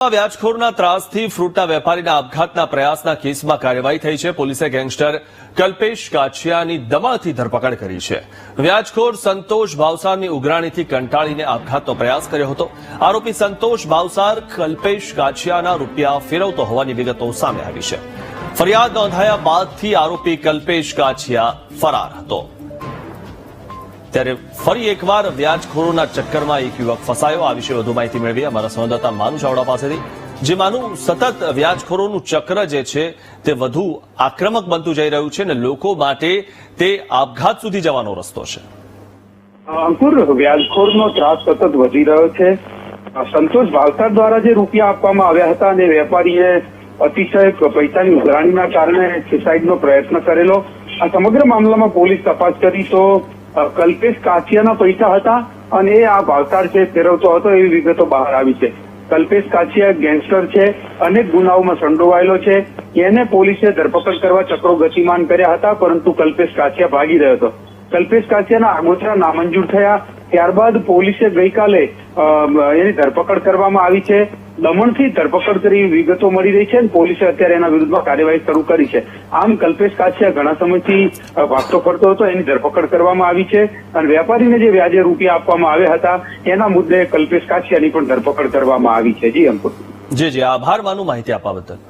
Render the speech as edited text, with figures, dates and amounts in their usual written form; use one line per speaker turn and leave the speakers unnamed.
વ્યાજખોરના ત્રાસથી ફ્રૂટના વેપારીના આપઘાતના પ્રયાસના કેસમાં કાર્યવાહી થઈ છે. પોલીસે ગેંગસ્ટર કલ્પેશ કાછિયાની દમણથી ધરપકડ કરી છે. વ્યાજખોર સંતોષ ભાવસારની ઉઘરાણીથી કંટાળીને આપઘાતનો પ્રયાસ કર્યો હતો. આરોપી સંતોષ ભાવસાર કલ્પેશ કાછિયાના રૂપિયા ફેરવતો હોવાની વિગતો સામે આવી છે. ફરિયાદ નોંધાયા બાદથી આરોપી કલ્પેશ કાછિયા ફરાર હતો. ત્યારે ફરી એકવાર વ્યાજખોરોના ચક્કરમાં એક યુવક ફસાયો. આ વિશે વધુ માહિતી મેળવી અમારા સંવાદદાતા માનુ ચાવડા પાસેથી. જે માનુ, સતત વ્યાજખોરોનું ચક્ર જે છે તે વધુ આક્રમક બનતું જઈ રહ્યું છે અને લોકો માટે તે આપઘાત સુધી જવાનો રસ્તો છે.
અંકુર, વ્યાજખોરનો ત્રાસ સતત વધી રહ્યો છે. સંતોષ ભાવસાર દ્વારા જે રૂપિયા આપવામાં આવ્યા હતા અને વેપારીએ અતિશય પૈસાની ઉઘરાણીના કારણે સુસાઇડનો પ્રયત્ન કરેલો. આ સમગ્ર મામલામાં પોલીસ તપાસ કરી તો કલ્પેશ કાછિયાના પૈસા હતા અને એ આ ભાવસાર છે ફેરવતો હતો એવી વિગતો બહાર આવી છે. કલ્પેશ કાછિયા ગેંગસ્ટર છે, અનેક ગુનાઓમાં સંડોવાયેલો છે. એને પોલીસે ધરપકડ કરવા ચક્રો ગતિમાન કર્યા હતા, પરંતુ કલ્પેશ કાછિયા ભાગી રહ્યો હતો. કલ્પેશ કાછિયાના આગોતરા નામંજૂર થયા ત્યારબાદ પોલીસે ગઈકાલે એની ધરપકડ કરવામાં આવી છે. દમણથી ધરપકડ કરી વિગતો મળી રહી છે અને પોલીસે અત્યારે એના વિરુદ્ધમાં કાર્યવાહી શરૂ કરી છે. આમ કલ્પેશ કાછિયા ઘણા સમયથી ભાગતો ફરતો હતો, એની ધરપકડ કરવામાં આવી છે અને વેપારીને જે વ્યાજે રૂપિયા આપવામાં આવ્યા હતા એના મુદ્દે કલ્પેશ કાછિયાની પણ ધરપકડ કરવામાં આવી છે. જી અંકુર.
જી આભાર માનું માહિતી આપવા બદલ.